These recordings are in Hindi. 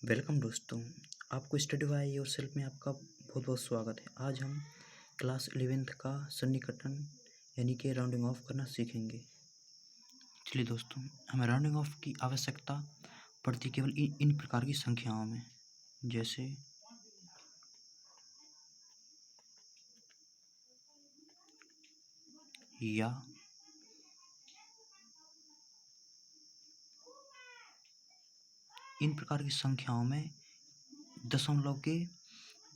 वेलकम दोस्तों, आपको स्टडी बाय योरसेल्फ में आपका बहुत बहुत स्वागत है। आज हम क्लास 11th का सन्निकटन यानी कि राउंडिंग ऑफ करना सीखेंगे। चलिए दोस्तों, हमें राउंडिंग ऑफ की आवश्यकता पड़ती केवल इन प्रकार की संख्याओं में, जैसे या, इन प्रकार की संख्याओं में दशमलव के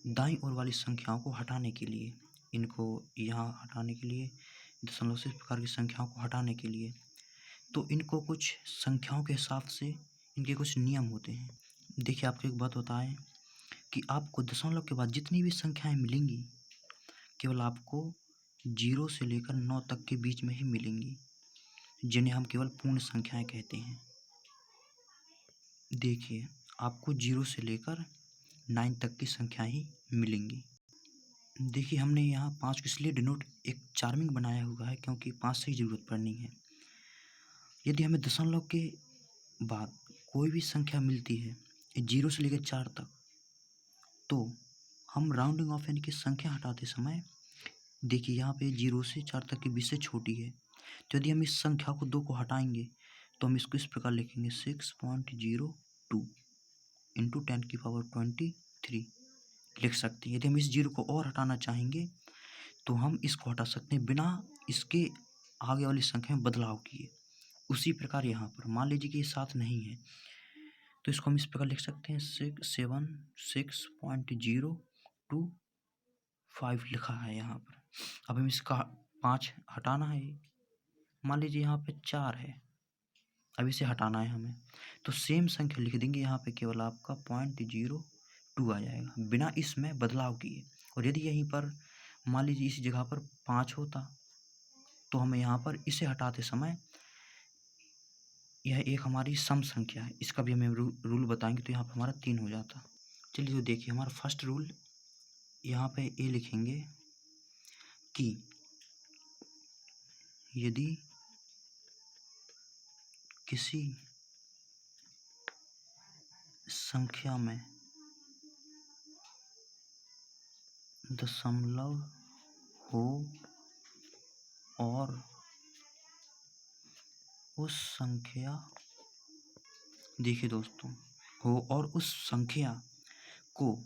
दाईं ओर वाली संख्याओं को हटाने के लिए, इनको यहाँ हटाने के लिए, दशमलव से इस प्रकार की संख्याओं को हटाने के लिए, तो इनको कुछ संख्याओं के हिसाब से इनके कुछ नियम होते हैं। देखिए, आपको एक बात बताएं कि आपको दशमलव के बाद जितनी भी संख्याएं मिलेंगी केवल आपको 0 से लेकर 9 तक के बीच में ही मिलेंगी, जिन्हें हम केवल पूर्ण संख्याएं कहते हैं। देखिए, आपको 0 से लेकर 9 तक की संख्याएं ही मिलेंगी। देखिए, हमने यहाँ 5 को इसलिए डिनोट एक चार्मिंग बनाया हुआ है क्योंकि 5 से ही ज़रूरत पड़नी है। यदि हमें दशमलव के बाद कोई भी संख्या मिलती है 0 से लेकर 4 तक, तो हम राउंडिंग ऑफ यानी कि संख्या हटाते समय देखिए यहाँ पे 0 से 4 तक के बीच से छोटी है, तो यदि हम इस संख्या को 2 को हटाएंगे तो हम इसको इस प्रकार लिखेंगे 6.02 इंटू 10⁻23 लिख सकते हैं। यदि हम इस 0 को और हटाना चाहेंगे तो हम इसको हटा सकते हैं बिना इसके आगे वाली संख्या में बदलाव किए। उसी प्रकार यहाँ पर मान लीजिए कि ये 7 नहीं है, तो इसको हम इस प्रकार लिख सकते हैं 6.025 लिखा है यहाँ पर। अब हम इसका 5 हटाना है, मान लीजिए यहाँ पे 4 है, अब इसे हटाना है हमें, तो सेम संख्या लिख देंगे यहाँ पे, केवल आपका 0.02 आ जाएगा बिना इसमें बदलाव किए। और यदि यहीं पर मान लीजिए इस जगह पर 5 होता तो हमें यहाँ पर इसे हटाते समय यह एक हमारी सम संख्या है, इसका भी हमें रूल बताएंगे, तो यहाँ पर हमारा 3 हो जाता। चलिए, तो देखिए हमारा फर्स्ट रूल यहाँ पे ये लिखेंगे कि यदि किसी संख्या में दशमलव हो और उस संख्या, देखिए दोस्तों, हो और उस संख्या को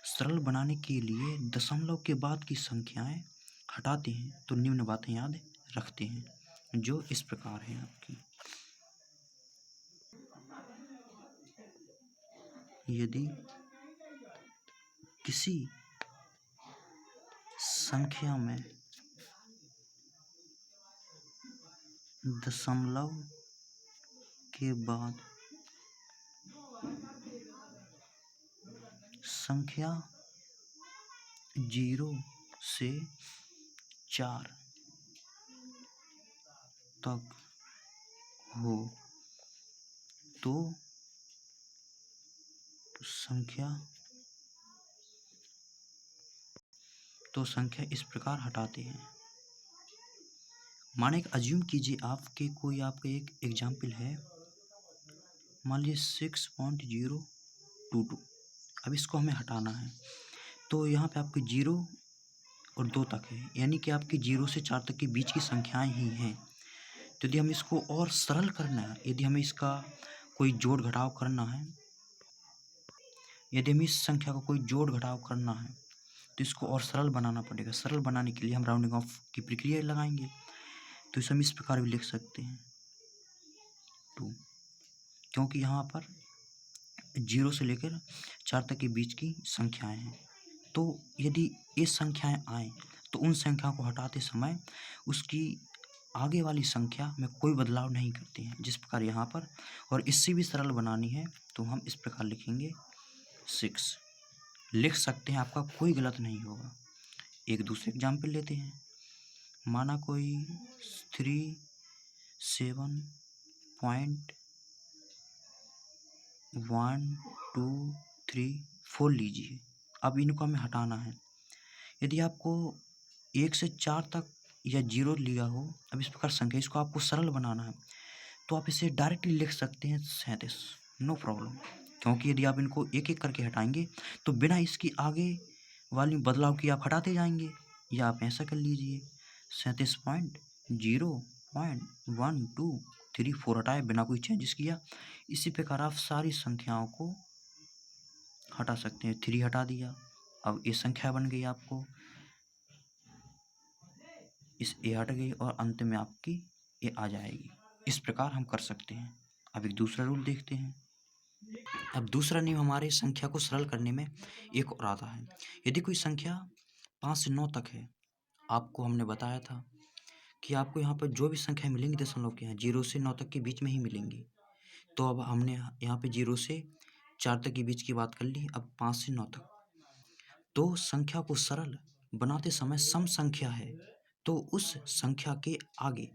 सरल बनाने के लिए दशमलव के बाद की संख्याएं हटाते हैं तो निम्न बातें याद रखते हैं, जो इस प्रकार है आपकी। यदि किसी संख्या में दशमलव के बाद संख्या 0 से 4 तक हो तो संख्या इस प्रकार हटाते हैं। माने अज्यूम कीजिए आपका एक एग्जाम्पल है, मान लीजिए 6.022। अब इसको हमें हटाना है, तो यहाँ पे आपके 0 और 2 तक है, यानी कि आपकी 0 से 4 तक के बीच की संख्याएं ही हैं। तो यदि हमें इसको और सरल करना है, यदि हमें इसका कोई जोड़ घटाव करना है, यदि हमें इस संख्या को कोई जोड़ घटाव करना है तो इसको और सरल बनाना पड़ेगा। सरल बनाने के लिए हम राउंडिंग ऑफ की प्रक्रिया लगाएंगे, तो इसे हम इस प्रकार भी लिख सकते हैं 2, क्योंकि यहाँ पर 0 से लेकर 4 तक के बीच की संख्याएं हैं। तो यदि ये संख्याएं आएँ तो उन संख्याओं को हटाते समय उसकी आगे वाली संख्या में कोई बदलाव नहीं करते हैं, जिस प्रकार यहाँ पर। और इससे भी सरल बनानी है तो हम इस प्रकार लिखेंगे 6 लिख सकते हैं, आपका कोई गलत नहीं होगा। एक दूसरे एग्जाम्पल लेते हैं, माना कोई 37.123 लीजिए। अब इनको हमें हटाना है। यदि आपको 1 से 4 तक या 0 लिया हो, अब इस प्रकार संख्या, इसको आपको सरल बनाना है तो आप इसे डायरेक्टली लिख सकते हैं 37, नो प्रॉब्लम, क्योंकि यदि आप इनको एक-एक करके हटाएँगे तो बिना इसकी आगे वाली बदलाव किए आप हटाते जाएँगे। या आप ऐसा कर लीजिए 37.0.123 हटाए बिना कोई चेंजेस किया। इसी प्रकार आप सारी संख्याओं को हटा सकते हैं। 3 हटा दिया, अब ये संख्या बन गई आपको, इस ए हट गई और अंत में आपकी ये आ जाएगी। इस प्रकार हम कर सकते हैं। अब एक दूसरा रूल देखते हैं। अब दूसरा नियम हमारे संख्या को सरल करने में एक और आता है। यदि कोई संख्या 5 से 9 तक है, आपको हमने बताया था कि आपको यहाँ पर जो भी संख्या मिलेंगी दशमलव के यहाँ 0 से 9 तक के बीच में ही मिलेंगी। तो अब हमने यहाँ पे 0 से 4 तक के बीच की बात कर ली, अब 5 से 9 तक। तो संख्या को सरल बनाते समय सम संख्या है तो उस संख्या के आगे,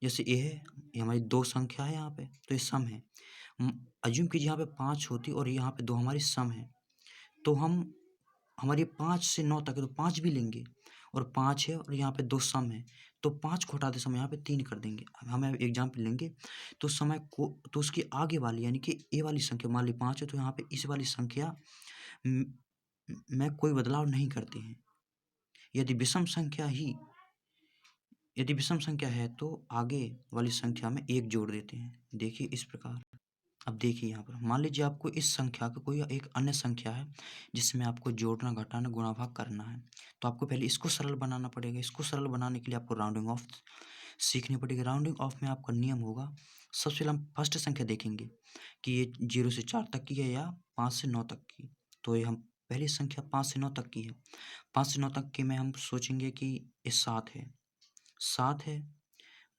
जैसे ये है, ये हमारी 2 संख्या है यहाँ पे, तो ये सम है। अज्यूम कीजिए यहाँ पे 5 होती और यहाँ पे 2 हमारी सम है, तो हम हमारी 5 से 9 तक है तो 5 भी लेंगे, और 5 है और यहाँ पे 2 सम है, तो 5 को हटाते समय यहाँ पे 3 कर देंगे। अब हम एग्जाम्पल लेंगे तो समय को, तो उसकी आगे वाली यानी कि ए वाली संख्या, मान ली 5 है तो यहाँ पे इस वाली संख्या में कोई बदलाव नहीं करते हैं। यदि विषम संख्या है तो आगे वाली संख्या में 1 जोड़ देते हैं। देखिए इस प्रकार। अब देखिए यहाँ पर मान लीजिए आपको इस संख्या का कोई एक अन्य संख्या है जिसमें आपको जोड़ना, घटाना, गुणा, भाग करना है, तो आपको पहले इसको सरल बनाना पड़ेगा। इसको सरल बनाने के लिए आपको राउंडिंग ऑफ सीखनी पड़ेगी। राउंडिंग ऑफ में आपका नियम होगा, सबसे पहले हम फर्स्ट संख्या देखेंगे कि ये 0 से 4 तक की है या 5 से 9 तक की। तो ये हम पहली संख्या 5 से 9 तक की है। 5 से 9 तक की में हम सोचेंगे कि ये 7 है,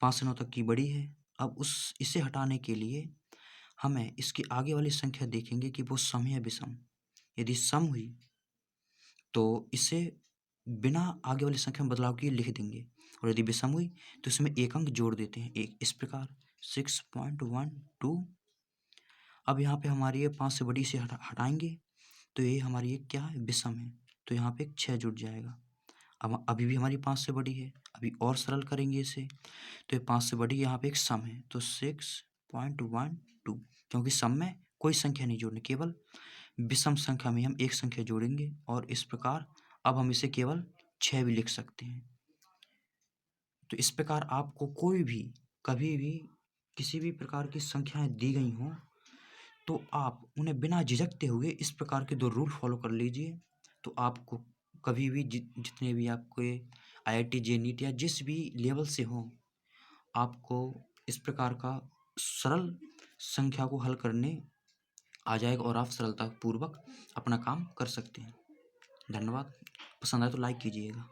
5 से 9 तक की बड़ी है। अब इसे हटाने के लिए हमें इसकी आगे वाली संख्या देखेंगे कि वो सम है या विषम। यदि सम हुई तो इसे बिना आगे वाली संख्या में बदलाव किए लिख देंगे, और यदि विषम हुई तो इसमें एक अंक जोड़ देते हैं, एक। इस प्रकार 6.12। अब यहाँ पे हमारी ये 5 से बड़ी से हटाएंगे तो ये हमारी ये क्या है, विषम है, तो यहाँ पे एक 6 जुड़ जाएगा। अब अभी भी हमारी 5 से बड़ी है, अभी और सरल करेंगे इसे, तो ये 5 से बड़ी, यहाँ पे एक सम है तो 6.12, क्योंकि सम में कोई संख्या नहीं जोड़नी, केवल विषम संख्या में हम एक संख्या जोड़ेंगे। और इस प्रकार अब हम इसे केवल 6 भी लिख सकते हैं। तो इस प्रकार आपको कोई भी कभी भी किसी भी प्रकार की संख्याएं दी गई हों तो आप उन्हें बिना झिझकते हुए इस प्रकार के 2 रूल फॉलो कर लीजिए, तो आपको कभी भी जितने भी आपके IIT JEE नीट या जिस भी लेवल से हो, आपको इस प्रकार का सरल संख्या को हल करने आ जाएगा और आप सरलतापूर्वक अपना काम कर सकते हैं। धन्यवाद। पसंद आए तो लाइक कीजिएगा।